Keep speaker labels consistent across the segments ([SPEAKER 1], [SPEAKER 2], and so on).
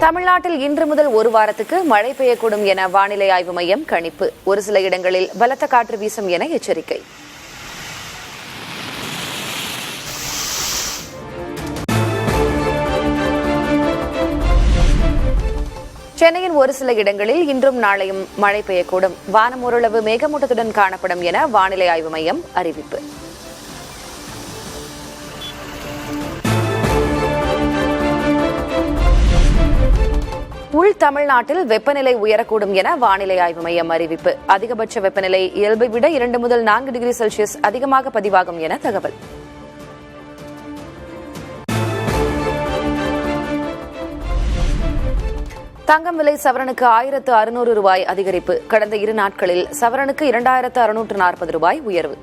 [SPEAKER 1] தமிழ்நாட்டில் இன்று முதல் ஒரு வாரத்துக்கு மழை பெய்யக்கூடும் என வானிலை ஆய்வு மையம் கணிப்பு. ஒரு சில இடங்களில் பலத்த காற்று வீசும் என எச்சரிக்கை. சென்னையின் ஒரு சில இடங்களில் இன்றும் நாளையும் மழை பெய்யக்கூடும். வானம் ஓரளவு மேகமூட்டத்துடன் காணப்படும் என வானிலை ஆய்வு மையம் அறிவிப்பு. உள் தமிழ்நாட்டில் வெப்பநிலை உயரக்கூடும் என வானிலை ஆய்வு மையம் அறிவிப்பு. அதிகபட்ச வெப்பநிலை இயல்பை விட 2 முதல் 4 டிகிரி செல்சியஸ் அதிகமாக பதிவாகும் என தகவல். தங்கம் விலை சவரனுக்கு 1600 ரூபாய் அதிகரிப்பு. கடந்த 2 நாட்களில் சவரனுக்கு 2640 ரூபாய் உயர்வு.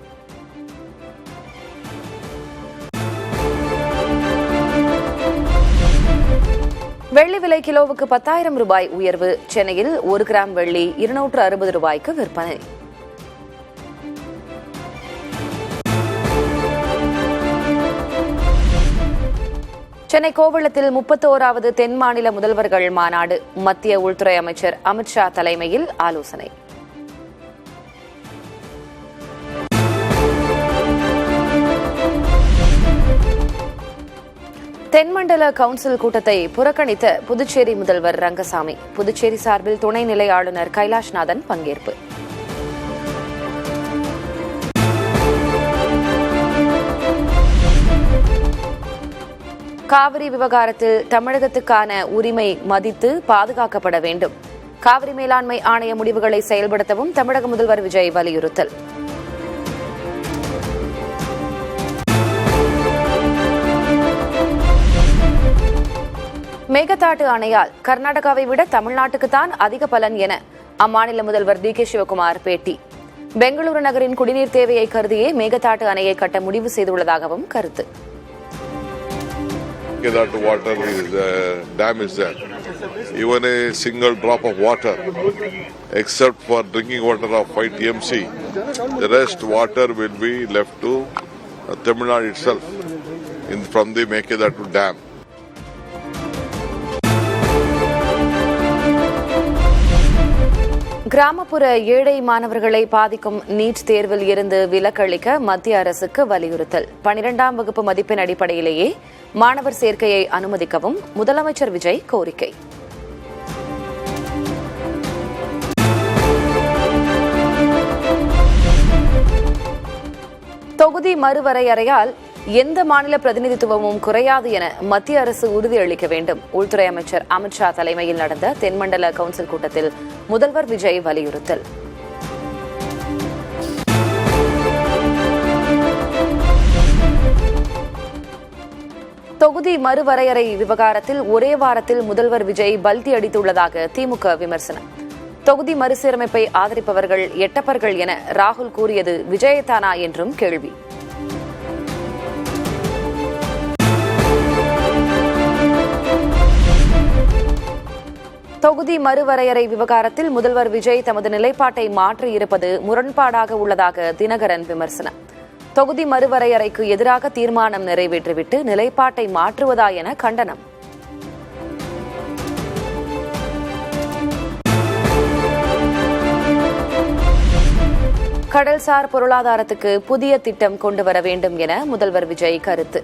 [SPEAKER 1] வெள்ளி விலை கிலோவுக்கு 10,000 ரூபாய் உயர்வு. சென்னையில் 1 கிராம் வெள்ளி 260 ரூபாய்க்கு விற்பனை. சென்னை கோவளத்தில் 31வது தென் மாநில முதல்வர்கள் மாநாடு. மத்திய உள்துறை அமைச்சர் அமித்ஷா தலைமையில் ஆலோசனை. தென்மண்டல கவுன்சில் கூட்டத்தை புறக்கணித்த புதுச்சேரி முதல்வர் ரங்கசாமி. புதுச்சேரி சார்பில் துணைநிலை ஆளுநர் கைலாஷ்நாதன் பங்கேற்பு. காவிரி விவகாரத்தில் தமிழகத்துக்கான உரிமை மதித்து பாதுகாக்கப்பட வேண்டும். காவிரி மேலாண்மை ஆணைய முடிவுகளை செயல்படுத்தவும் தமிழக முதல்வர் விஜய் வலியுறுத்தல். மேகதாட்டு அணையால் கர்நாடகாவை விட தமிழ்நாட்டுக்குத்தான் அதிக பலன் என அம்மாநில முதல்வர் டி.கே. சிவகுமார் பேட்டி. பெங்களூரு நகரின் குடிநீர் தேவையை கருதியே மேகதாட்டு அணையை கட்ட முடிவு செய்துள்ளதாகவும் கருத்து.
[SPEAKER 2] Megadaatu water dam is there. Even a single drop of water, except for drinking water of 5 TMC, the rest water will be left to Tamil Nadu itself from the Megadaatu dam.
[SPEAKER 1] கிராமப்புற ஏழை மாணவர்களை பாதிக்கும் NEET தேர்வில் இருந்து விலக்களிக்க மத்திய அரசுக்கு வலியுறுத்தல். 12ஆம் வகுப்பு மதிப்பெண் அடிப்படையிலேயே மாணவர் சேர்க்கையை அனுமதிக்கவும் முதலமைச்சர் விஜய் கோரிக்கை. தொகுதி மறுவரையறையால் எந்த மாநில பிரதிநிதித்துவமும் குறையாது என மத்திய அரசு உறுதியளிக்க வேண்டும். உள்துறை அமைச்சர் அமித்ஷா தலைமையில் நடந்த தென்மண்டல கவுன்சில் கூட்டத்தில் முதல்வர் விஜய் வலியுறுத்தல். தொகுதி மறுவரையறை விவகாரத்தில் ஒரே வாரத்தில் முதல்வர் விஜய் பல்டி அடித்துள்ளதாக திமுக விமர்சனம். தொகுதி மறுசீரமைப்பை ஆதரிப்பவர்கள் எட்டப்பர்கள் என ராகுல் கூறியது விஜயதானா என்றும் கேள்வி. தொகுதி மறுவரையறை விவகாரத்தில் முதல்வர் விஜய் தமது நிலைப்பாட்டை மாற்றியிருப்பது முரண்பாடாக உள்ளதாக தினகரன் விமர்சனம். தொகுதி மறுவரையறைக்கு எதிராக தீர்மானம் நிறைவேற்றிவிட்டு நிலைப்பாட்டை மாற்றுவதா என கண்டனம். கடல்சார் பொருளாதாரத்துக்கு புதிய திட்டம் கொண்டுவர வேண்டும் என முதல்வர் விஜய் கருத்து.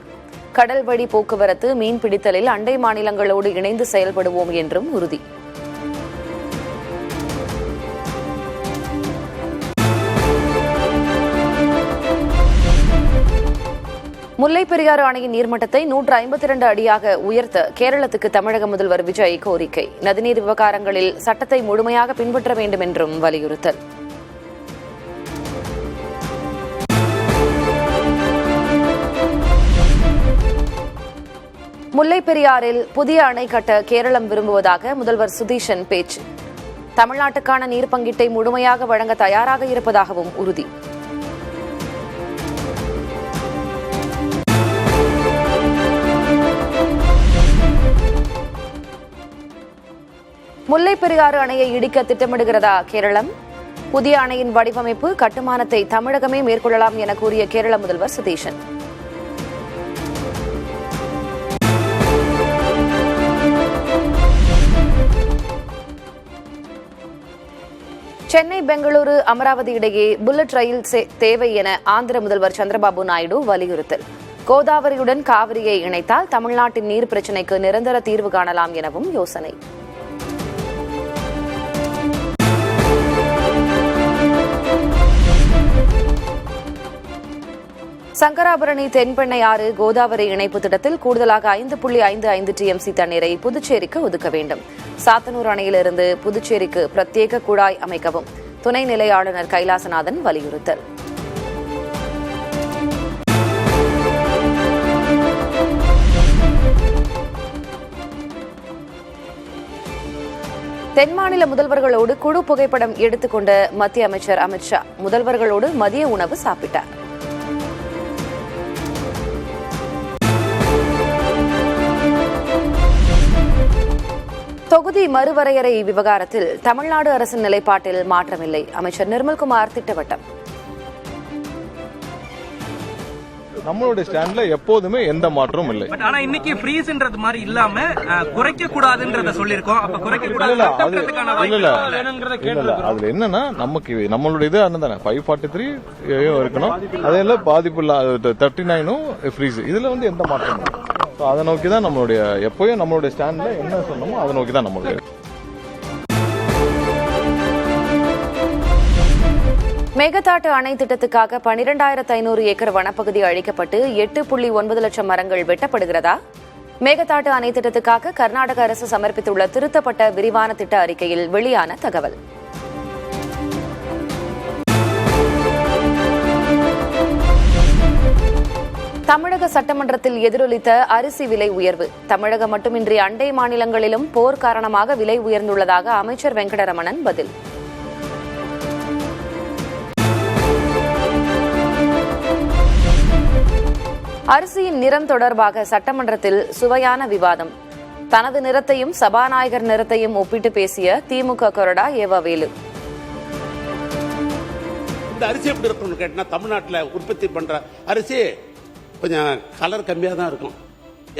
[SPEAKER 1] கடல் வழி போக்குவரத்து, மீன்பிடித்தலில் அண்டை மாநிலங்களோடு இணைந்து செயல்படுவோம் என்றும் உறுதி. முல்லைப் பெரியாறு அணையின் நீர்மட்டத்தை 152 அடியாக உயர்த்த கேரளத்துக்கு தமிழக முதல்வர் விஜய் கோரிக்கை. நதிநீர் விவகாரங்களில் சட்டத்தை முழுமையாக பின்பற்ற வேண்டும் என்றும் வலியுறுத்தல். முல்லைப் பெரியாறில் புதிய அணை கட்ட கேரளம் விரும்புவதாக முதல்வர் சுதீஷன் பேச்சு. தமிழ்நாட்டுக்கான நீர் பங்கீட்டை முழுமையாக வழங்க தயாராக இருப்பதாகவும் உறுதி. முல்லைப் பெரியாறு அணையை இடிக்க திட்டமிடுகிறதா கேரளம்? புதிய அணையின் வடிவமைப்பு கட்டுமானத்தை தமிழகமே மேற்கொள்ளலாம் என கூறிய கேரள முதல்வர் சுதீஷன். சென்னை பெங்களூரு அமராவதி இடையே புல்லட் ரயில் தேவை என ஆந்திர முதல்வர் சந்திரபாபு நாயுடு வலியுறுத்தல். கோதாவரியுடன் காவிரியை இணைத்தால் தமிழ்நாட்டின் நீர் பிரச்சினைக்கு நிரந்தர தீர்வு காணலாம் எனவும் யோசனை. சங்கராபரணி தென்பெண்ணை ஆறு கோதாவரி இணைப்பு திட்டத்தில் கூடுதலாக 5.55 TMC தண்ணீரை புதுச்சேரிக்கு ஒதுக்க வேண்டும். சாத்தனூர் அணையிலிருந்து புதுச்சேரிக்கு பிரத்யேக குழாய் அமைக்கவும் துணை நிலை ஆளுநர் கைலாசநாதன் வலியுறுத்தல். தென்மாநில முதல்வர்களோடு குழு புகைப்படம் எடுத்துக்கொண்ட மத்திய அமைச்சர் அமித் ஷா முதல்வர்களோடு மதிய உணவு சாப்பிட்டார். தொகுதி மறுவரையறை விவகாரத்தில் தமிழ்நாடு அரசின் நிலைப்பாட்டில் மாற்றமில்லை. அமைச்சர் நிர்மல்குமார் திட்டவட்டம்.
[SPEAKER 3] நம்மளுடைய ஸ்டாண்ட்ல எப்போதுமே எந்த மாற்றமும் இல்லை.
[SPEAKER 4] ஆனா இன்னைக்கு ஃப்ரீஸ்ன்றது மாதிரி இல்லாம குறைக்க கூடாதுன்றத சொல்லிருக்கோம். அப்ப குறைக்க கூடாது
[SPEAKER 3] அதுல என்னன்னா நமக்கு நம்மளுடைய இது அண்ணன் 543 இருக்கணும். அதெல்லாம் பாதிப்பு இல்ல 39 ஃப்ரீஸ். இதுல வந்து எந்த மாற்றமும் இல்லை. அதை நோக்கி தான் நம்மளுடைய எப்பயும் நம்மளுடைய ஸ்டாண்ட்ல என்ன சொன்னோமோ அதை நோக்கி தான் நம்மளுடைய.
[SPEAKER 1] மேகதாட்டு அணை திட்டத்துக்காக 12,500 ஏக்கர் வனப்பகுதி அழிக்கப்பட்டு 8.9 லட்சம் மரங்கள் வெட்டப்படுகிறதா? மேகதாட்டு அணை திட்டத்துக்காக கர்நாடக அரசு சமர்ப்பித்துள்ள திருத்தப்பட்ட விரிவான திட்ட அறிக்கையில் வெளியான தகவல். தமிழக சட்டமன்றத்தில் எதிரொலித்த அரிசி விலை உயர்வு. தமிழகம் மட்டுமின்றி அண்டை மாநிலங்களிலும் போர் காரணமாக விலை உயர்ந்துள்ளதாக அமைச்சர் வெங்கடரமணன் பதில். அரிசியின் நிறம் தொடர்பாக சட்டமன்றத்தில் சுவையான விவாதம். தனது நிறத்தையும் சபாநாயகர் நிறத்தையும் ஒப்பிட்டு பேசிய திமுக கொறடா ஏவவேலு.
[SPEAKER 5] இந்த அரிசி எப்படி இருக்கும்னு கேட்டா, தமிழ்நாட்டில் உற்பத்தி பண்ற அரிசி கொஞ்சம் கலர் கம்மியா தான் இருக்கும்.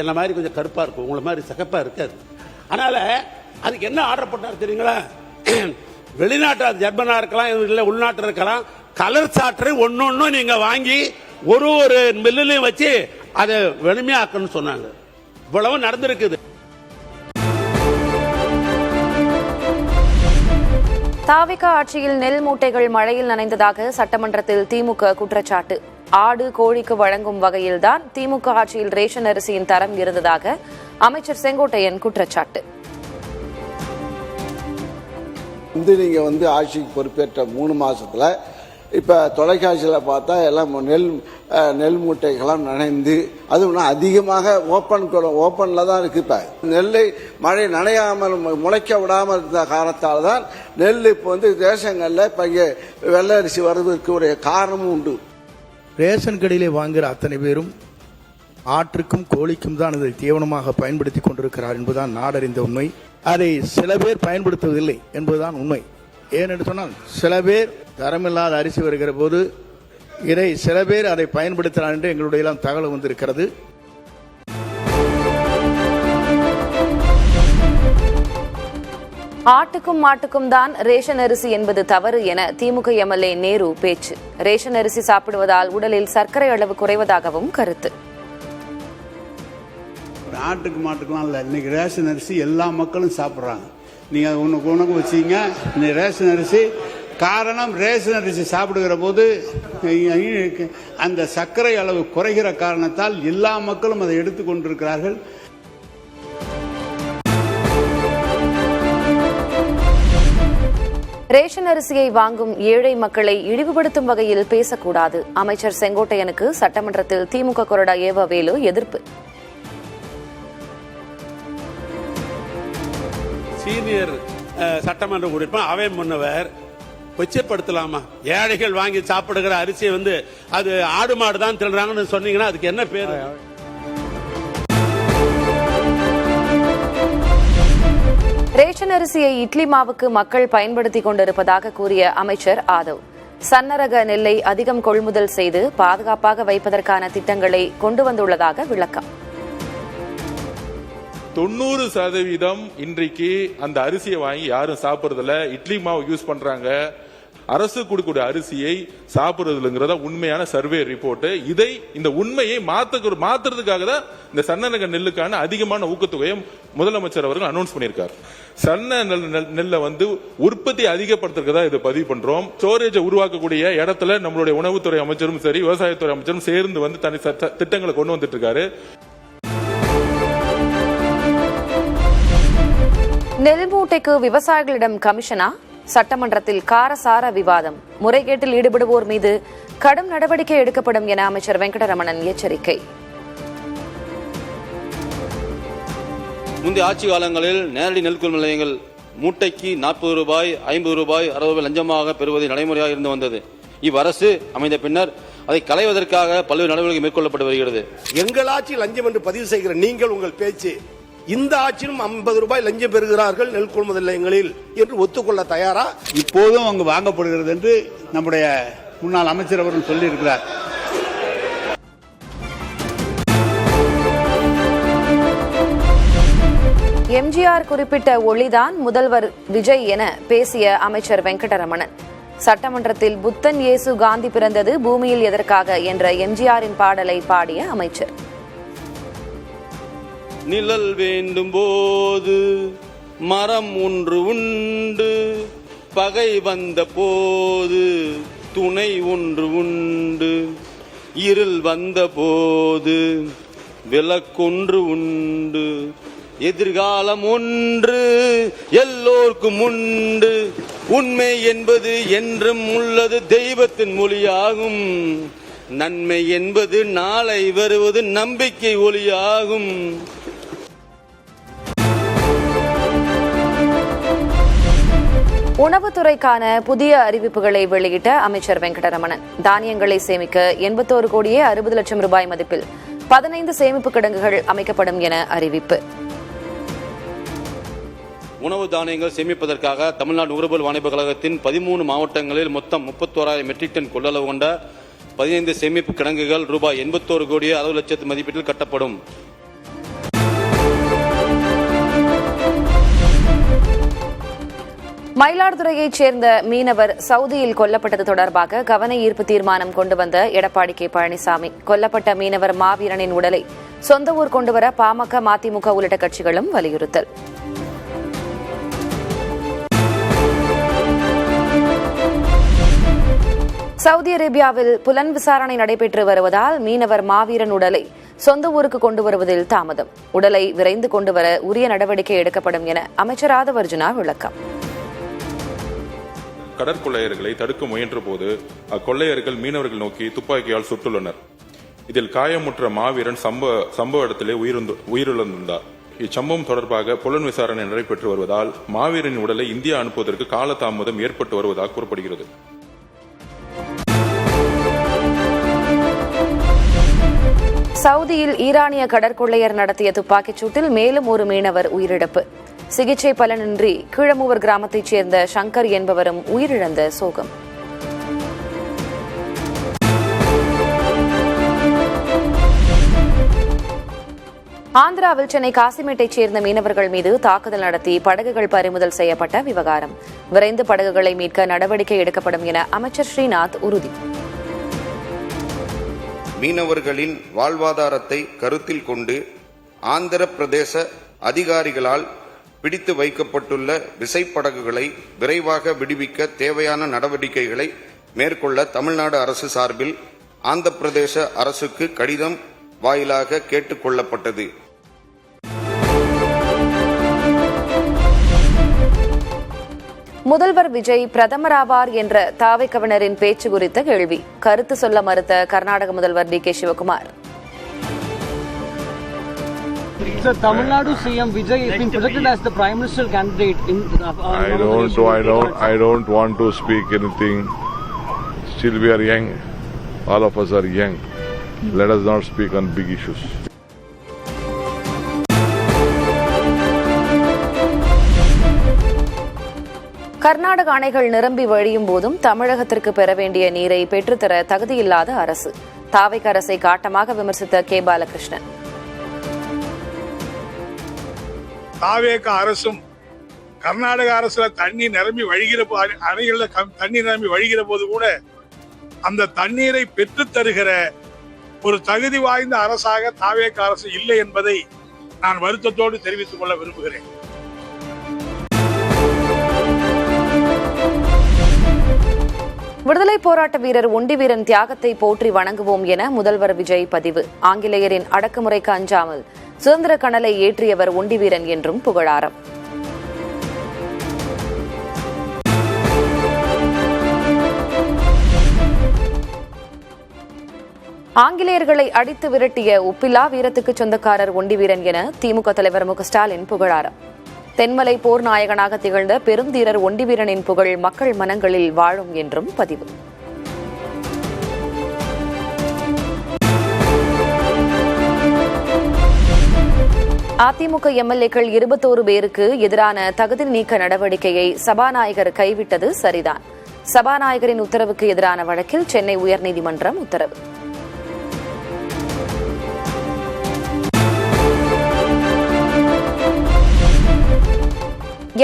[SPEAKER 5] என்ன மாதிரி கொஞ்சம் கருப்பா இருக்கும், உங்களை மாதிரி சிகப்பா இருக்காது. அதனால அதுக்கு என்ன ஆர்டர் பண்ணாரு தெரியுங்களா? வெளிநாட்டு ஜெர்மனா இருக்கலாம், இல்ல உள்நாட்டு இருக்கலாம், கலர் சாற்று ஒன்னொன்னு நீங்க வாங்கி ஒரு மில்லுலையும் வச்சு அதை வெளுமையாக்கணும்னு சொன்னாங்க. இவ்வளவு நடந்திருக்குது.
[SPEAKER 1] தாவிக ஆட்சியில் நெல் மூட்டைகள் மழையில் நனைந்ததாக சட்டமன்றத்தில் திமுக குற்றச்சாட்டு. ஆடு கோழிக்கு வழங்கும் வகையில்தான் திமுக ஆட்சியில் ரேஷன் அரிசியின் தரம் இருந்ததாக அமைச்சர் செங்கோட்டையன் குற்றச்சாட்டு.
[SPEAKER 6] நீங்க ஆட்சிக்கு பொறுப்பேற்ற 3 மாசத்துல இப்ப தொலைக்காட்சியில பார்த்தா எல்லாம் நெல் மூட்டைகளாம் நனைந்து, அதுவும் அதிகமாக ஓப்பன்ல தான் இருக்கு. இப்ப நெல்லை மழை நனையாமல் முளைக்க விடாமல் இருந்த காரணத்தால் தான் நெல் இப்ப தேசங்கள்ல இப்ப வெள்ளை அரிசி வருவதற்கு ஒரு காரணமும் உண்டு.
[SPEAKER 7] ரேஷன் கடையிலே வாங்குகிற அத்தனை பேரும் ஆற்றுக்கும் கோழிக்கும் தான் இதை தீவனமாக பயன்படுத்தி கொண்டிருக்கிறார் என்பதுதான் நாடறிந்த உண்மை. அதை சில பேர் பயன்படுத்துவதில்லை என்பதுதான் உண்மை. ஏனென்று சொன்னால் சில பேர் தரமில்லாத அரிசி வருகிற போது இதை சில பேர் அதை பயன்படுத்தினார் என்று எங்களுடைய எல்லாம் தகவல் வந்திருக்கிறது.
[SPEAKER 1] ஆட்டுக்கும் மாட்டுக்கும் தான் ரேஷன் அரிசி என்பது தவறு என திமுக எம்எல்ஏ நேரு பேச்சு. ரேஷன் அரிசி சாப்பிடுவதால் உடலில் சர்க்கரை அளவு குறைவதாகவும் கருத்து.
[SPEAKER 8] ஆட்டுக்கு மாட்டுக்கெல்லாம் இல்லை, இன்னைக்கு ரேஷன் அரிசி எல்லா மக்களும் சாப்பிட்றாங்க. நீங்க உனக்கு வச்சீங்க இந்த ரேஷன் அரிசி. காரணம், ரேஷன் அரிசி சாப்பிடுகிற போது அந்த சர்க்கரை அளவு குறைகிற காரணத்தால் எல்லா மக்களும் அதை எடுத்துக்கொண்டிருக்கிறார்கள்.
[SPEAKER 1] ரேஷன் அரிசியை வாங்கும் ஏழை மக்களை இழிவுபடுத்தும் வகையில் பேசக்கூடாது. அமைச்சர் செங்கோட்டையனுக்கு சட்டமன்றத்தில் திமுக கொறடா ஏவவேலு எதிர்ப்பு.
[SPEAKER 5] சீனியர் சட்டமன்ற உறுப்பினர் அவை முன்னவர் கொச்சைப்படுத்தலாமா? ஏழைகள் வாங்கி சாப்பிடுகிற அரிசியை அது ஆடு மாடு தான் தின்றாங்கன்னு சொன்னீங்கன்னா அதுக்கு என்ன பேரு?
[SPEAKER 1] ரேஷன் அரிசியை இட்லி மாவுக்கு மக்கள் பயன்படுத்திக் கொண்டிருப்பதாக கூறிய அமைச்சர் ஆதவ், சன்னரக நெல்லை அதிகம் கொள்முதல் செய்து பாதுகாப்பாக வைப்பதற்கான திட்டங்களை கொண்டு வந்துள்ளதாக விளக்கம்.
[SPEAKER 9] 90% இன்றைக்கு அந்த அரிசியை வாங்கி யாரும் சாப்பிடுறதில்ல. இட்லி மாவு யூஸ் பண்றாங்க. அரசு கொடுக்கக்கூடிய அரிசியை சாப்பிடுறதுங்கிறத உண்மையான சர்வே ரிப்போர்ட். இந்த உண்மையை மாத்துறதுக்காக தான் இந்த சன்ன ரக நெல்லுக்கான அதிகமான ஊக்கத்தொகையை முதலமைச்சர் அவர்கள் அனௌன்ஸ் பண்ணியிருக்கார். சன்ன நெல்லை உற்பத்தி அதிகப்படுத்துறதுக்கு தான் இதை பதிவு பண்றோம். ஸ்டோரேஜை உருவாக்கக்கூடிய இடத்துல நம்மளுடைய உணவுத்துறை அமைச்சரும் சரி, விவசாயத்துறை அமைச்சரும் சேர்ந்து தனி திட்டங்களை கொண்டு வந்துட்டு இருக்காரு.
[SPEAKER 1] நெல் மூட்டைக்கு விவசாயிகளிடம் கமிஷனா? சட்டமன்றத்தில் காரசார விவாதம். முறைகேட்டில் ஈடுபடுவோர் மீது கடும் நடவடிக்கை எடுக்கப்படும் என அமைச்சர் வெங்கடரமணன் எச்சரிக்கை.
[SPEAKER 10] முந்தைய ஆட்சி காலங்களில் நேரடி நெல் கொள்முதல் நிலையங்கள் மூட்டைக்கு 40 ரூபாய், 50 ரூபாய், 60 ரூபாய் லஞ்சமாக பெறுவது நடைமுறையாக இருந்து வந்தது. இவ்வரசு அமைந்த பின்னர் அதை களைவதற்காக பல்வேறு நடவடிக்கை மேற்கொள்ளப்பட்டு வருகிறது.
[SPEAKER 11] எங்கள் ஆட்சி லஞ்சம் என்று பதிவு செய்கிற நீங்கள் உங்கள் பேச்சு, இந்த ஆட்சியும் 50 ரூபாய் லஞ்சம் பெறுகிறார்கள் நெல் கொள்முதல் நிலையங்களில் என்று ஒத்துக்கொள்ள தயாரா?
[SPEAKER 8] இப்போதும் அங்கு வாங்கப்படுகிறது என்று நம்முடைய முன்னாள் அமைச்சர் அவர்கள் சொல்லியிருக்கிறார்.
[SPEAKER 1] எம்ஜிஆர் குறிப்பிட்ட ஒளிதான் முதல்வர் விஜய் என பேசிய அமைச்சர் வெங்கடரமணன். சட்டமன்றத்தில் புத்தன் இயேசு காந்தி பிறந்தது பூமியில் எதற்காக என்ற எம்ஜிஆரின் பாடலை பாடிய அமைச்சர்,
[SPEAKER 10] நிழல் வேண்டும் போது மரம் ஒன்று உண்டு, பகை வந்த போது துணை ஒன்று உண்டு, இருள் வந்த போது விளக்கொன்று உண்டு, எதிர்காலம் ஒன்று எல்லோருக்கும் உண்டு, உண்மை என்பது என்றும் உள்ளது தெய்வத்தின் மொழியாகும், நன்மை என்பது நாளை வருவது நம்பிக்கை ஒளியாகும்.
[SPEAKER 1] உணவுத்துறைக்கான புதிய அறிவிப்புகளை வெளியிட்ட அமைச்சர் வெங்கடரமணன், தானியங்களை சேமிக்க 81 கோடியே 60 லட்சம் ரூபாய் மதிப்பில் 15 சேமிப்பு கிடங்குகள் அமைக்கப்படும் என அறிவிப்பு.
[SPEAKER 10] உணவு தானியங்கள் சேமிப்பதற்காக தமிழ்நாடு நுகர்பொருள் வாணிப கழகத்தின் 13 மாவட்டங்களில் மொத்தம் 31,000 மெட்ரிக் டன் கொள்ளளவு கொண்ட 15 சேமிப்பு கிடங்குகள் ரூபாய் 81 கோடியே 60 லட்சத்து மதிப்பீட்டில் கட்டப்படும்.
[SPEAKER 1] மயிலாடுதுறையைச் சேர்ந்த மீனவர் சவுதியில் கொல்லப்பட்டது தொடர்பாக கவன ஈர்ப்பு தீர்மானம் கொண்டு வந்த எடப்பாடி கே பழனிசாமி, கொல்லப்பட்ட மீனவர் மாவீரனின் உடலை சொந்த ஊர் கொண்டுவர பாமக, மதிமுக உள்ளிட்ட கட்சிகளும் வலியுறுத்தல். சவுதி அரேபியாவில் புலன் விசாரணை நடைபெற்று வருவதால் மீனவர் மாவீரன் உடலை சொந்த ஊருக்கு கொண்டு வருவதில் தாமதம். உடலை விரைந்து கொண்டுவர உரிய நடவடிக்கை எடுக்கப்படும் என அமைச்சர் ஆதவர்ஜுனா விளக்கம்.
[SPEAKER 9] கடற்கொள்ளையர்களை தடுக்க முயன்ற போது அக்கொள்ளையர்கள் மீனவர்கள் நோக்கி துப்பாக்கியால் சுட்டுள்ளனர். இதில் காயமுற்ற மாவீரன் சம்பவ இடத்திலே உயிரிழந்தார். இச்சம்பவம் தொடர்பாக புலன் விசாரணை நடைபெற்று வருவதால் மாவீரனின் உடலை இந்தியா அனுப்புவதற்கு காலதாமதம் ஏற்பட்டு வருவதாக கூறப்படுகிறது.
[SPEAKER 1] சவுதியில் ஈரானிய கடற்கொள்ளையர் நடத்திய துப்பாக்கிச் சூட்டில் மேலும் ஒரு மீனவர் உயிரிழப்பு. சிகிச்சை பலனின்றி கீழமூவர் கிராமத்தைச் சேர்ந்த சங்கர் என்பவரும் உயிரிழந்த சோகம். ஆந்திராவில் சென்னை காசிமேட்டைச் சேர்ந்த மீனவர்கள் மீது தாக்குதல் நடத்தி படகுகள் பறிமுதல் செய்யப்பட்ட விவகாரம். விரைந்து படகுகளை மீட்க நடவடிக்கை எடுக்கப்படும் என அமைச்சர் ஸ்ரீநாத் உறுதி.
[SPEAKER 12] மீனவர்களின் வாழ்வாதாரத்தை கருத்தில் கொண்டு ஆந்திர பிரதேச அதிகாரிகளால் பிடித்து வைக்கப்பட்டுள்ள விசைப்படகுகளை விரைவாக விடுவிக்க தேவையான நடவடிக்கைகளை மேற்கொள்ள தமிழ்நாடு அரசு சார்பில் ஆந்திர பிரதேச அரசுக்கு கடிதம் வாயிலாக கேட்டுக் கொள்ளப்பட்டது.
[SPEAKER 1] முதல்வர் விஜய் பிரதமராவார் என்ற தாவைக்கவினரின் பேச்சு குறித்த கேள்வி. கருத்து சொல்ல மறுத்த கர்நாடக முதல்வர் DK. Sivakumar.
[SPEAKER 13] Tamil Nadu CM Vijay is being projected as the Prime Minister candidate in.
[SPEAKER 2] I don't want to speak anything. Still, we are young. All of us are young. Let us not speak on big issues.
[SPEAKER 1] Karnataka அணைகள் நிரம்பி வழியும் போதும் தமிழகத்திற்கு பெற வேண்டிய நீரை பெற்றுத்தர தகுதியில்லாத அரசு. தாவேக அரசை காட்டமாக விமர்சித்த கே. பாலகிருஷ்ணன்.
[SPEAKER 14] தாவேக அரசும் கர்நாடக அரசுல தண்ணி நிரம்பி வழிகிற அணைகள்ல தண்ணி நிரம்பி வழிகிற போது கூட அந்த தண்ணீரை பெற்று தருகிற ஒரு தகுதி வாய்ந்த அரசாக தாவேக அரசு இல்லை என்பதை நான் வருத்தத்தோடு தெரிவித்துக் கொள்ள விரும்புகிறேன்.
[SPEAKER 1] விடுதலை போராட்ட வீரர் ஒண்டிவீரன் தியாகத்தை போற்றி வணங்குவோம் என முதல்வர் விஜய் பதிவு. ஆங்கிலேயரின் அடக்குமுறைக்கு அஞ்சாமல் சுதந்திர கனலை ஏற்றியவர் ஒண்டிவீரன் என்றும் புகழாரம். ஆங்கிலேயர்களை அடித்து விரட்டிய ஒப்பில்லா வீரத்துக்கு சொந்தக்காரர் ஒண்டிவீரன் என திமுக தலைவர் மு க ஸ்டாலின் புகழாரம். தென்மலை போர் நாயகனாக திகழ்ந்த பெருந்தீரர் ஒண்டிவீரனின் புகழ் மக்கள் மனங்களில் வாழும் என்றும் பதிவு. அதிமுக எம்எல்ஏக்கள் 21 பேருக்கு எதிரான தகுதி நீக்க நடவடிக்கையை சபாநாயகர் கைவிட்டது சரிதான். சபாநாயகரின் உத்தரவுக்கு எதிரான வழக்கில் சென்னை உயர்நீதிமன்றம் உத்தரவு.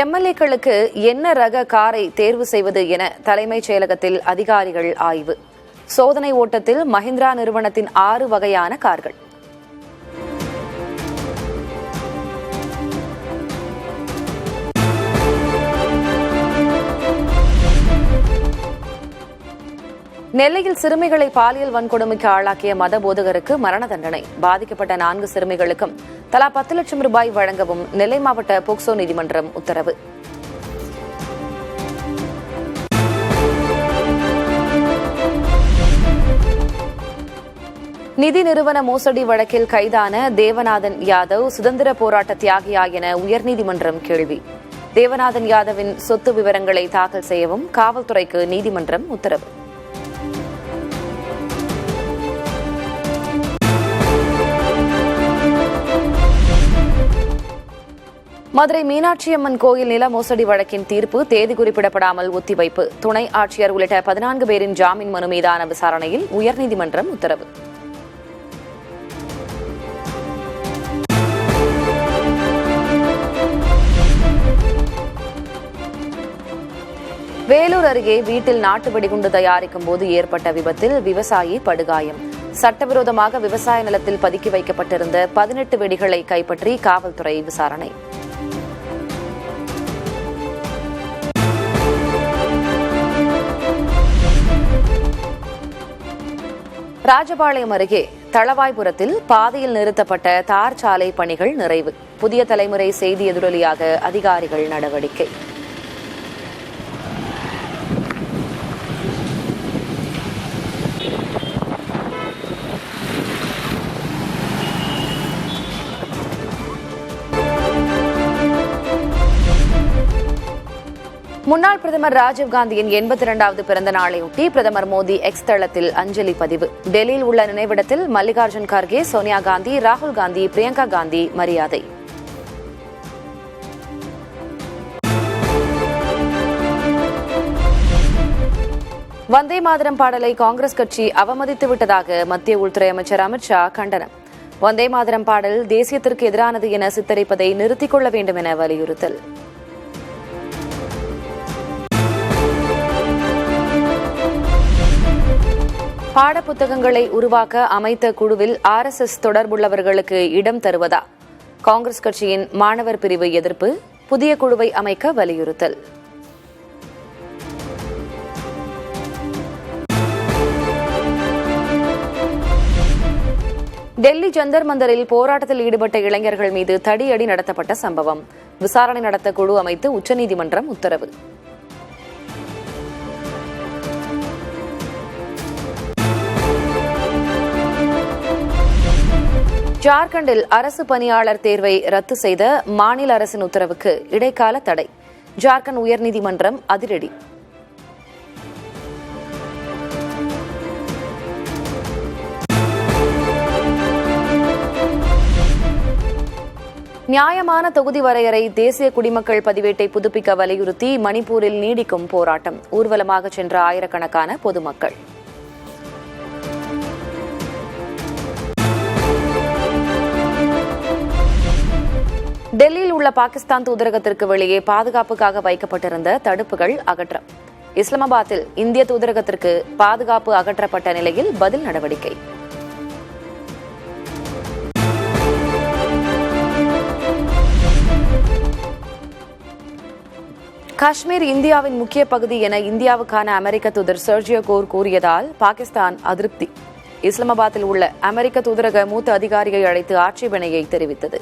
[SPEAKER 1] எம்எல்ஏக்களுக்கு என்ன ரக காரை தேர்வு செய்வது என தலைமைச் செயலகத்தில் அதிகாரிகள் ஆய்வு. சோதனை ஓட்டத்தில் மஹிந்திரா நிறுவனத்தின் 6 வகையான கார்கள். நெல்லையில் சிறுமிகளை பாலியல் வன்கொடுமைக்கு ஆளாக்கிய மத போதகருக்கு மரண தண்டனை. பாதிக்கப்பட்ட 4 சிறுமிகளுக்கும் தலா 10 லட்சம் ரூபாய் வழங்கவும் நெல்லை மாவட்ட போக்சோ நீதிமன்றம் உத்தரவு. நிதி நிறுவன மோசடி வழக்கில் கைதான தேவநாதன் யாதவ் சுதந்திர போராட்ட தியாகியா என உயர்நீதிமன்றம் கேள்வி. தேவநாதன் யாதவின் சொத்து விவரங்களை தாக்கல் செய்யவும் காவல்துறைக்கு நீதிமன்றம் உத்தரவு. மதுரை மீனாட்சியம்மன் கோயில் நில மோசடி வழக்கின் தீர்ப்பு தேதி குறிப்பிடப்படாமல் ஒத்திவைப்பு. துணை ஆட்சியர் உள்ளிட்ட 14 பேரின் ஜாமீன் மனு மீதான விசாரணையில் உயர்நீதிமன்றம் உத்தரவு. வேலூர் அருகே வீட்டில் நாட்டு வெடிகுண்டு தயாரிக்கும் போது ஏற்பட்ட விபத்தில் விவசாயி படுகாயம். சட்டவிரோதமாக விவசாய நிலத்தில் பதுக்கி வைக்கப்பட்டிருந்த 18 வெடிகளை கைப்பற்றி காவல்துறை விசாரணை. ராஜபாளையம் அருகே தளவாய்புரத்தில் பாதையில் நிறுத்தப்பட்ட தார் சாலை பணிகள் நிறைவு. புதிய தலைமுறை செய்தி எதிரொலியாக அதிகாரிகள் நடவடிக்கை. முன்னாள் பிரதமர் ராஜீவ்காந்தியின் 82வது பிறந்த நாளையொட்டி பிரதமர் மோடி எக்ஸ் தளத்தில் அஞ்சலி பதிவு. டெல்லியில் உள்ள நினைவிடத்தில் மல்லிகார்ஜுன் கார்கே, சோனியா காந்தி, ராகுல் காந்தி, பிரியங்கா காந்தி மரியாதை. வந்தே மாதரம் பாடலை காங்கிரஸ் கட்சி அவமதித்து விட்டதாக மத்திய உள்துறை அமைச்சர் அமித் ஷா கண்டனம். வந்தே மாதரம் பாடல் தேசியத்திற்கு எதிரானது என சித்தரிப்பதை நிறுத்திக் கொள்ள வேண்டும் என வலியுறுத்தல். பாடப்புத்தகங்களை உருவாக்க அமைத்த குழுவில் RSS தொடர்புள்ளவர்களுக்கு இடம் தருவதா? காங்கிரஸ் கட்சியின் மாணவர் பிரிவு எதிர்ப்பு. புதிய குழுவை அமைக்க வலியுறுத்தல். டெல்லி ஜந்தர் மந்தரில் போராட்டத்தில் ஈடுபட்ட இளைஞர்கள் மீது தடியடி நடத்தப்பட்ட சம்பவம். விசாரணை நடத்த குழு அமைத்து உச்சநீதிமன்றம் உத்தரவு. ஜார்க்கண்டில் அரசு பணியாளர் தேர்வை ரத்து செய்த மாநில அரசின் உத்தரவுக்கு இடைக்கால தடை. ஜார்க்கண்ட் உயர்நீதிமன்றம் அதிரடி. நியாயமான தொகுதி வரையறை தேசிய குடிமக்கள் பதிவேட்டை புதுப்பிக்க வலியுறுத்தி மணிப்பூரில் நீடிக்கும் போராட்டம். ஊர்வலமாக சென்ற ஆயிரக்கணக்கான பொதுமக்கள். டெல்லியில் உள்ள பாகிஸ்தான் தூதரகத்திற்கு வெளியே பாதுகாப்புக்காக வைக்கப்பட்டிருந்த தடுப்புகள் அகற்றம். இஸ்லாமாபாத்தில் இந்திய தூதரகத்திற்கு பாதுகாப்பு அகற்றப்பட்ட நிலையில் பதில் நடவடிக்கை. காஷ்மீர் இந்தியாவின் முக்கிய பகுதி என இந்தியாவுக்கான அமெரிக்க தூதர் சர்ஜியோ கோர் கூறியதால் பாகிஸ்தான் அதிருப்தி. இஸ்லாமாபாத்தில் உள்ள அமெரிக்க தூதரக மூத்த அதிகாரியை அழைத்து ஆட்சேபனையை தெரிவித்தது.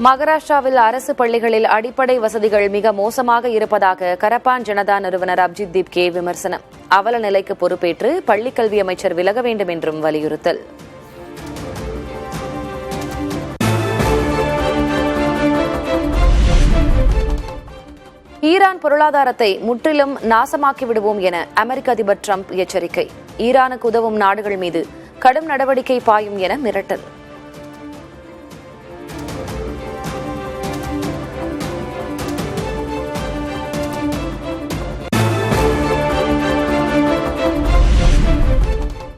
[SPEAKER 1] மகாராஷ்டிராவில் அரசு பள்ளிகளில் அடிப்படை வசதிகள் மிக மோசமாக இருப்பதாக கரப்பான் ஜனதா நிறுவனர் அபிஜித் திப்கே விமர்சனம். அவல நிலைக்கு பொறுப்பேற்று பள்ளிக்கல்வி அமைச்சர் விலக வேண்டும் என்றும் வலியுறுத்தல். ஈரான் பொருளாதாரத்தை முற்றிலும் நாசமாக்கி விடுவோம் என அமெரிக்க அதிபர் டிரம்ப் எச்சரிக்கை. ஈரானுக்கு உதவும் நாடுகள் மீது கடும் நடவடிக்கை பாயும் என மிரட்டல்.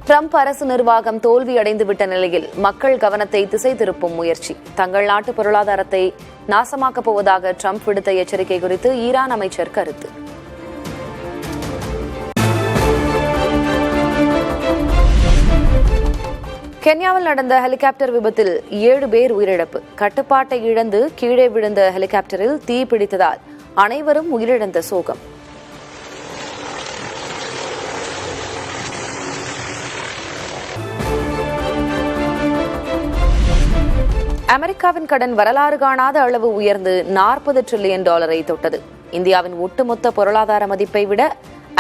[SPEAKER 1] டிரம்ப் அரசு நிர்வாகம் தோல்வியடைந்துவிட்ட நிலையில் மக்கள் கவனத்தை திசை திருப்பும் முயற்சி. தங்கள் நாட்டு பொருளாதாரத்தை நாசமாக்கப் போவதாக டிரம்ப் விடுத்த எச்சரிக்கை குறித்து ஈரான் அமைச்சர் கருத்து. கென்யாவில் நடந்த ஹெலிகாப்டர் விபத்தில் 7 பேர் உயிரிழப்பு. கட்டுப்பாட்டை இழந்து கீழே விழுந்த ஹெலிகாப்டரில் தீ பிடித்ததால் அனைவரும் உயிரிழந்த சோகம். அமெரிக்காவின் கடன் வரலாறு காணாத அளவு உயர்ந்து $40 டிரில்லியன் தொட்டது. இந்தியாவின் ஒட்டுமொத்த பொருளாதார மதிப்பை விட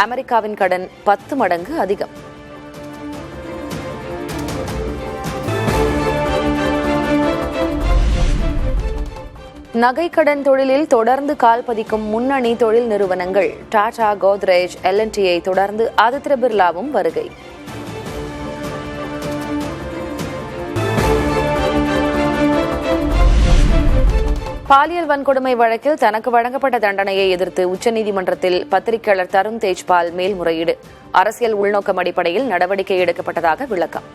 [SPEAKER 1] அமெரிக்காவின் கடன் 10 மடங்கு அதிகம். நகைக்கடன் தொழிலில் தொடர்ந்து கால் பதிக்கும் முன்னணி தொழில் நிறுவனங்கள் டாடா, கோத்ரேஜ், L&Tயை தொடர்ந்து ஆதித்ய பிர்லாவும் வருகை. பாலியல் வன்கொடுமை வழக்கில் தனக்கு வழங்கப்பட்ட தண்டனையை எதிர்த்து உச்சநீதிமன்றத்தில் பத்திரிகையாளர் தருண் தேஜ்பால் மேல்முறையீடு. அரசியல் உள்நோக்கம் அடிப்படையில் நடவடிக்கை எடுக்கப்பட்டதாக விளக்கம்.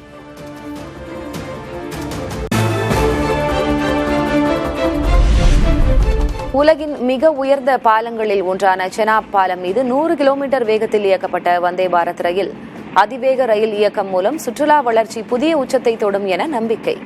[SPEAKER 1] உலகின் மிக உயர்ந்த பாலங்களில் ஒன்றான செனாப் பாலம் மீது 100 கிலோமீட்டர் வேகத்தில் இயக்கப்பட்ட வந்தே பாரத் ரயில் அதிவேக ரயில் இயக்கம் மூலம் சுற்றுலா வளர்ச்சி புதிய உச்சத்தை தொடும் என நம்பிக்கை.